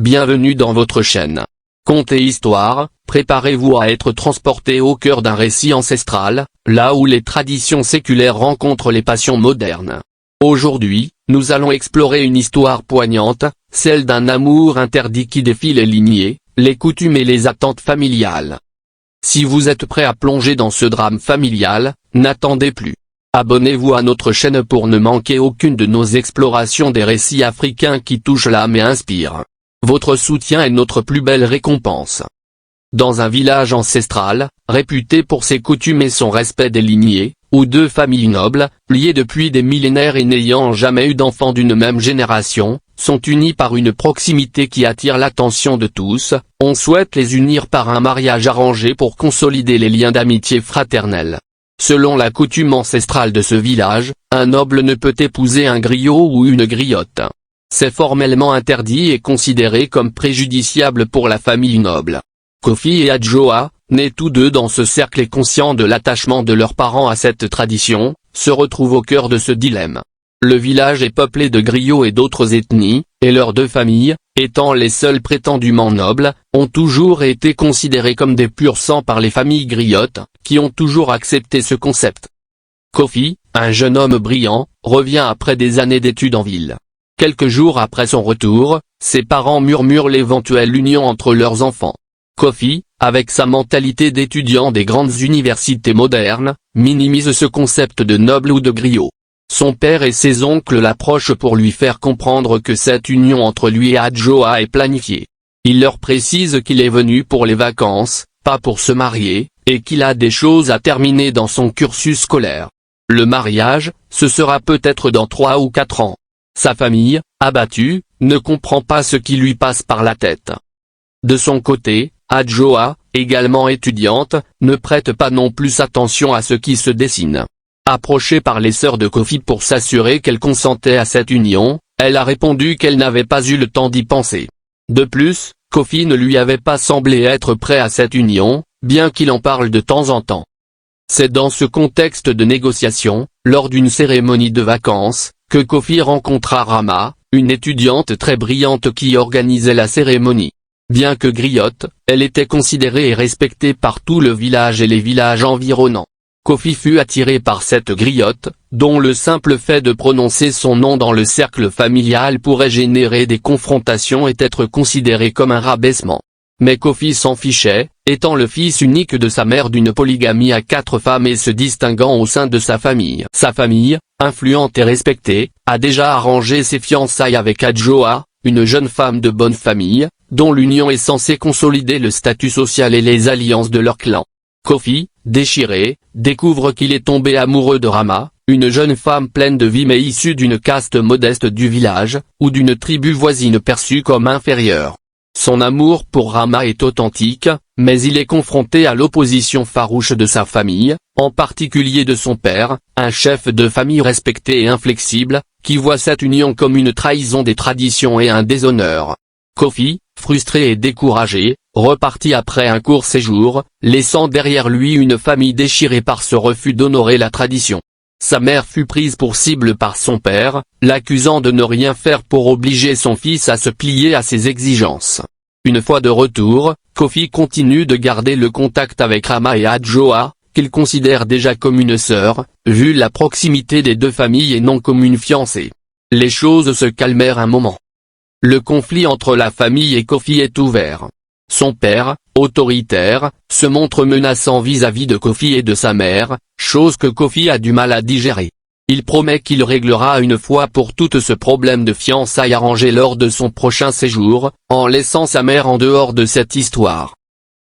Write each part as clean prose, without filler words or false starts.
bienvenue dans votre chaîne. Contes et Histoire, préparez-vous à être transporté au cœur d'un récit ancestral, là où les traditions séculaires rencontrent les passions modernes. Aujourd'hui, nous allons explorer une histoire poignante, celle d'un amour interdit qui défie les lignées, les coutumes et les attentes familiales. Si vous êtes prêt à plonger dans ce drame familial, n'attendez plus. Abonnez-vous à notre chaîne pour ne manquer aucune de nos explorations des récits africains qui touchent l'âme et inspirent. Votre soutien est notre plus belle récompense. Dans un village ancestral, réputé pour ses coutumes et son respect des lignées, où deux familles nobles, liées depuis des millénaires et n'ayant jamais eu d'enfants d'une même génération, sont unies par une proximité qui attire l'attention de tous, on souhaite les unir par un mariage arrangé pour consolider les liens d'amitié fraternelle. Selon la coutume ancestrale de ce village, un noble ne peut épouser un griot ou une griotte. C'est formellement interdit et considéré comme préjudiciable pour la famille noble. Kofi et Adjoa, nés tous deux dans ce cercle et conscients de l'attachement de leurs parents à cette tradition, se retrouvent au cœur de ce dilemme. Le village est peuplé de griots et d'autres ethnies, et leurs deux familles, étant les seuls prétendument nobles, ont toujours été considérés comme des pur sang par les familles griottes, qui ont toujours accepté ce concept. Kofi, un jeune homme brillant, revient après des années d'études en ville. Quelques jours après son retour, ses parents murmurent l'éventuelle union entre leurs enfants. Kofi, avec sa mentalité d'étudiant des grandes universités modernes, minimise ce concept de noble ou de griot. Son père et ses oncles l'approchent pour lui faire comprendre que cette union entre lui et Adjoa est planifiée. Il leur précise qu'il est venu pour les vacances, pas pour se marier, et qu'il a des choses à terminer dans son cursus scolaire. Le mariage, ce sera peut-être dans 3 ou 4 ans. Sa famille, abattue, ne comprend pas ce qui lui passe par la tête. De son côté, Adjoa, également étudiante, ne prête pas non plus attention à ce qui se dessine. Approchée par les sœurs de Kofi pour s'assurer qu'elle consentait à cette union, elle a répondu qu'elle n'avait pas eu le temps d'y penser. De plus, Kofi ne lui avait pas semblé être prêt à cette union, bien qu'il en parle de temps en temps. C'est dans ce contexte de négociation, lors d'une cérémonie de vacances, que Kofi rencontra Rama, une étudiante très brillante qui organisait la cérémonie. Bien que griotte, elle était considérée et respectée par tout le village et les villages environnants. Kofi fut attiré par cette griotte, dont le simple fait de prononcer son nom dans le cercle familial pourrait générer des confrontations et être considéré comme un rabaissement. Mais Kofi s'en fichait, étant le fils unique de sa mère d'une polygamie à 4 femmes et se distinguant au sein de sa famille. Sa famille, influente et respectée, a déjà arrangé ses fiançailles avec Adjoa, une jeune femme de bonne famille, dont l'union est censée consolider le statut social et les alliances de leur clan. Kofi, déchiré, découvre qu'il est tombé amoureux de Rama, une jeune femme pleine de vie mais issue d'une caste modeste du village, ou d'une tribu voisine perçue comme inférieure. Son amour pour Rama est authentique, mais il est confronté à l'opposition farouche de sa famille, en particulier de son père, un chef de famille respecté et inflexible, qui voit cette union comme une trahison des traditions et un déshonneur. Kofi, frustré et découragé, repartit après un court séjour, laissant derrière lui une famille déchirée par ce refus d'honorer la tradition. Sa mère fut prise pour cible par son père, l'accusant de ne rien faire pour obliger son fils à se plier à ses exigences. Une fois de retour, Kofi continue de garder le contact avec Rama et Adjoa, qu'il considère déjà comme une sœur, vu la proximité des deux familles et non comme une fiancée. Les choses se calmèrent un moment. Le conflit entre la famille et Kofi est ouvert. Son père, autoritaire, se montre menaçant vis-à-vis de Kofi et de sa mère, chose que Kofi a du mal à digérer. Il promet qu'il réglera une fois pour toutes ce problème de fiançailles arrangé lors de son prochain séjour, en laissant sa mère en dehors de cette histoire.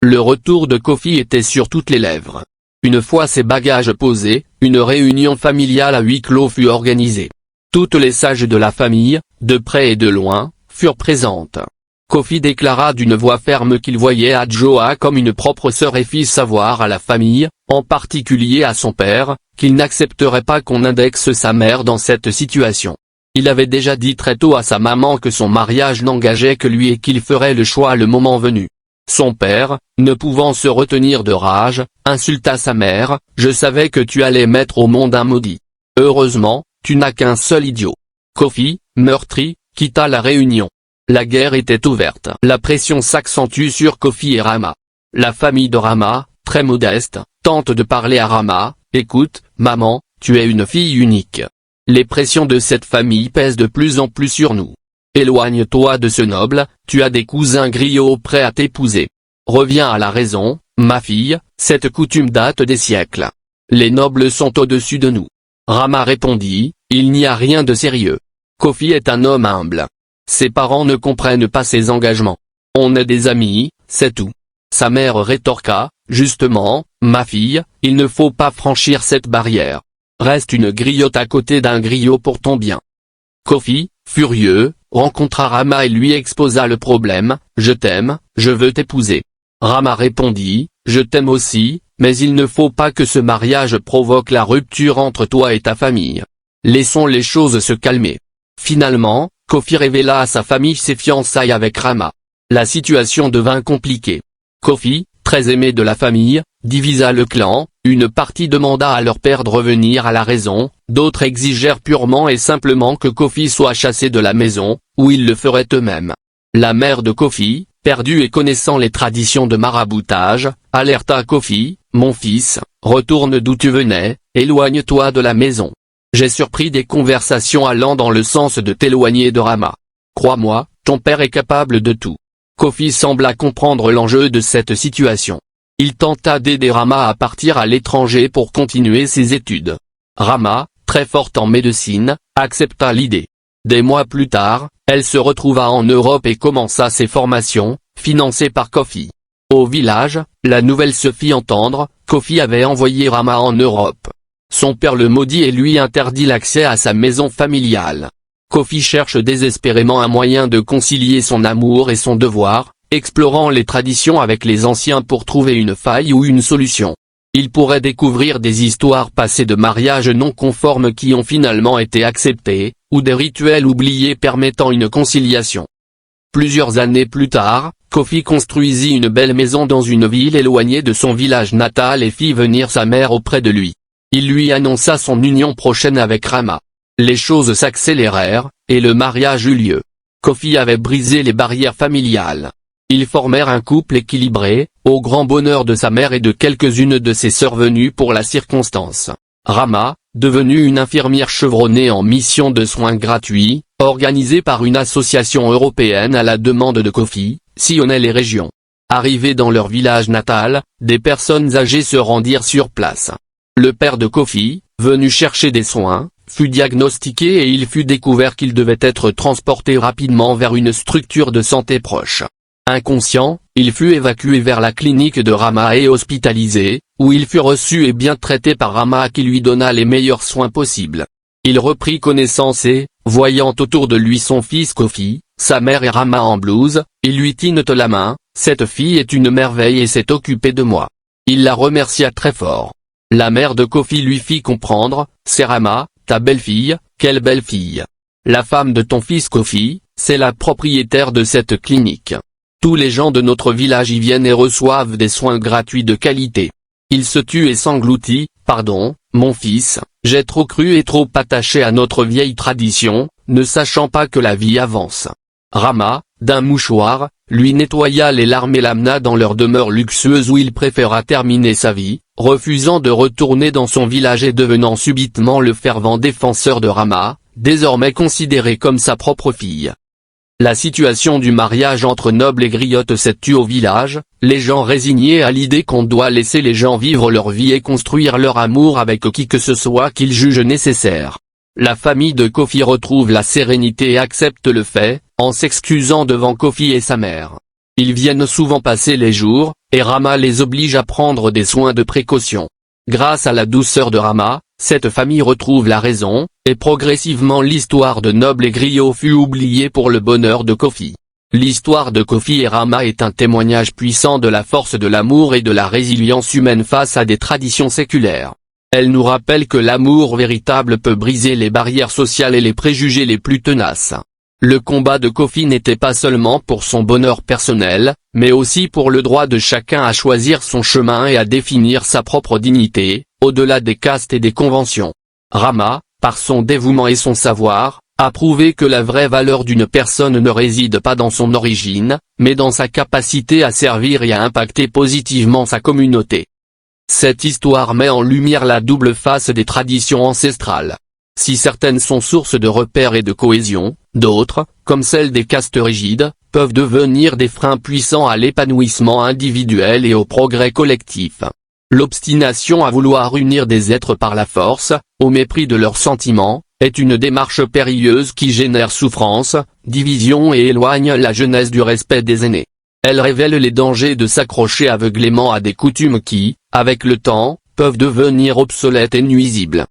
Le retour de Kofi était sur toutes les lèvres. Une fois ses bagages posés, une réunion familiale à huis clos fut organisée. Toutes les sages de la famille, de près et de loin, furent présentes. Kofi déclara d'une voix ferme qu'il voyait Adjoa comme une propre sœur et fit savoir à la famille, en particulier à son père, qu'il n'accepterait pas qu'on indexe sa mère dans cette situation. Il avait déjà dit très tôt à sa maman que son mariage n'engageait que lui et qu'il ferait le choix le moment venu. Son père, ne pouvant se retenir de rage, insulta sa mère, « Je savais que tu allais mettre au monde un maudit. Heureusement, tu n'as qu'un seul idiot. » Kofi, meurtri, quitta la réunion. La guerre était ouverte. La pression s'accentue sur Kofi et Rama. La famille de Rama, très modeste, tente de parler à Rama. Écoute, maman, tu es une fille unique. Les pressions de cette famille pèsent de plus en plus sur nous. Éloigne-toi de ce noble, tu as des cousins griots prêts à t'épouser. Reviens à la raison, ma fille, cette coutume date des siècles. Les nobles sont au-dessus de nous. Rama répondit, il n'y a rien de sérieux. Kofi est un homme humble. Ses parents ne comprennent pas ses engagements. On est des amis, c'est tout. Sa mère rétorqua, justement, ma fille, il ne faut pas franchir cette barrière. Reste une griotte à côté d'un griot pour ton bien. Kofi, furieux, rencontra Rama et lui exposa le problème, je t'aime, je veux t'épouser. Rama répondit, je t'aime aussi, mais il ne faut pas que ce mariage provoque la rupture entre toi et ta famille. Laissons les choses se calmer. Finalement, Kofi révéla à sa famille ses fiançailles avec Rama. La situation devint compliquée. Kofi, très aimé de la famille, divisa le clan, une partie demanda à leur père de revenir à la raison, d'autres exigèrent purement et simplement que Kofi soit chassé de la maison, où ils le feraient eux-mêmes. La mère de Kofi, perdue et connaissant les traditions de maraboutage, alerta Kofi, mon fils, retourne d'où tu venais, éloigne-toi de la maison. J'ai surpris des conversations allant dans le sens de t'éloigner de Rama. Crois-moi, ton père est capable de tout. Kofi sembla comprendre l'enjeu de cette situation. Il tenta d'aider Rama à partir à l'étranger pour continuer ses études. Rama, très forte en médecine, accepta l'idée. Des mois plus tard, elle se retrouva en Europe et commença ses formations, financées par Kofi. Au village, la nouvelle se fit entendre, Kofi avait envoyé Rama en Europe. Son père le maudit et lui interdit l'accès à sa maison familiale. Kofi cherche désespérément un moyen de concilier son amour et son devoir, explorant les traditions avec les anciens pour trouver une faille ou une solution. Il pourrait découvrir des histoires passées de mariages non conformes qui ont finalement été acceptées, ou des rituels oubliés permettant une conciliation. Plusieurs années plus tard, Kofi construisit une belle maison dans une ville éloignée de son village natal et fit venir sa mère auprès de lui. Il lui annonça son union prochaine avec Rama. Les choses s'accélérèrent, et le mariage eut lieu. Kofi avait brisé les barrières familiales. Ils formèrent un couple équilibré, au grand bonheur de sa mère et de quelques-unes de ses sœurs venues pour la circonstance. Rama, devenue une infirmière chevronnée en mission de soins gratuits, organisée par une association européenne à la demande de Kofi, sillonnait les régions. Arrivés dans leur village natal, des personnes âgées se rendirent sur place. Le père de Kofi, venu chercher des soins, fut diagnostiqué et il fut découvert qu'il devait être transporté rapidement vers une structure de santé proche. Inconscient, il fut évacué vers la clinique de Rama et hospitalisé, où il fut reçu et bien traité par Rama qui lui donna les meilleurs soins possibles. Il reprit connaissance et, voyant autour de lui son fils Kofi, sa mère et Rama en blouse, il lui tint la main, cette fille est une merveille et s'est occupée de moi. Il la remercia très fort. La mère de Kofi lui fit comprendre, c'est Rama, ta belle-fille, quelle belle-fille. La femme de ton fils Kofi, c'est la propriétaire de cette clinique. Tous les gens de notre village y viennent et reçoivent des soins gratuits de qualité. Il se tut et s'engloutit, pardon, mon fils, j'ai trop cru et trop attaché à notre vieille tradition, ne sachant pas que la vie avance. Rama, d'un mouchoir, lui nettoya les larmes et l'amena dans leur demeure luxueuse où il préféra terminer sa vie, refusant de retourner dans son village et devenant subitement le fervent défenseur de Rama, désormais considéré comme sa propre fille. La situation du mariage entre nobles et griottes s'est tue au village, les gens résignés à l'idée qu'on doit laisser les gens vivre leur vie et construire leur amour avec qui que ce soit qu'ils jugent nécessaire. La famille de Kofi retrouve la sérénité et accepte le fait, en s'excusant devant Kofi et sa mère. Ils viennent souvent passer les jours, et Rama les oblige à prendre des soins de précaution. Grâce à la douceur de Rama, cette famille retrouve la raison, et progressivement l'histoire de nobles et griots fut oubliée pour le bonheur de Kofi. L'histoire de Kofi et Rama est un témoignage puissant de la force de l'amour et de la résilience humaine face à des traditions séculaires. Elle nous rappelle que l'amour véritable peut briser les barrières sociales et les préjugés les plus tenaces. Le combat de Kofi n'était pas seulement pour son bonheur personnel, mais aussi pour le droit de chacun à choisir son chemin et à définir sa propre dignité, au-delà des castes et des conventions. Rama, par son dévouement et son savoir, a prouvé que la vraie valeur d'une personne ne réside pas dans son origine, mais dans sa capacité à servir et à impacter positivement sa communauté. Cette histoire met en lumière la double face des traditions ancestrales. Si certaines sont source de repères et de cohésion, d'autres, comme celle des castes rigides, peuvent devenir des freins puissants à l'épanouissement individuel et au progrès collectif. L'obstination à vouloir unir des êtres par la force, au mépris de leurs sentiments, est une démarche périlleuse qui génère souffrance, division et éloigne la jeunesse du respect des aînés. Elle révèle les dangers de s'accrocher aveuglément à des coutumes qui, avec le temps, peuvent devenir obsolètes et nuisibles.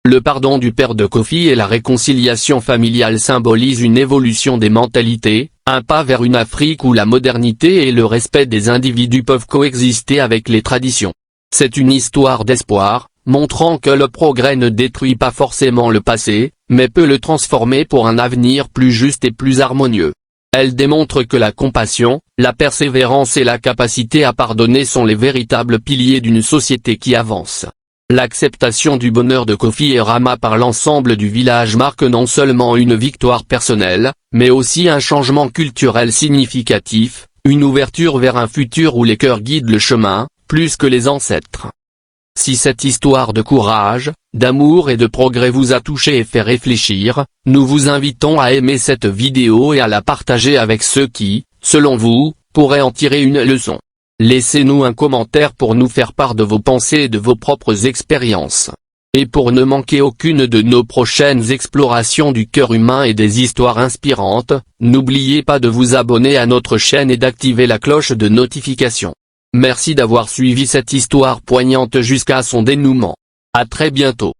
Le pardon du père de Kofi et la réconciliation familiale symbolisent une évolution des mentalités, un pas vers une Afrique où la modernité et le respect des individus peuvent coexister avec les traditions. C'est une histoire d'espoir, montrant que le progrès ne détruit pas forcément le passé, mais peut le transformer pour un avenir plus juste et plus harmonieux. Elle démontre que la compassion, la persévérance et la capacité à pardonner sont les véritables piliers d'une société qui avance. L'acceptation du bonheur de Kofi et Rama par l'ensemble du village marque non seulement une victoire personnelle, mais aussi un changement culturel significatif, une ouverture vers un futur où les cœurs guident le chemin, plus que les ancêtres. Si cette histoire de courage, d'amour et de progrès vous a touché et fait réfléchir, nous vous invitons à aimer cette vidéo et à la partager avec ceux qui, selon vous, pourraient en tirer une leçon. Laissez-nous un commentaire pour nous faire part de vos pensées et de vos propres expériences. Et pour ne manquer aucune de nos prochaines explorations du cœur humain et des histoires inspirantes, n'oubliez pas de vous abonner à notre chaîne et d'activer la cloche de notification. Merci d'avoir suivi cette histoire poignante jusqu'à son dénouement. À très bientôt.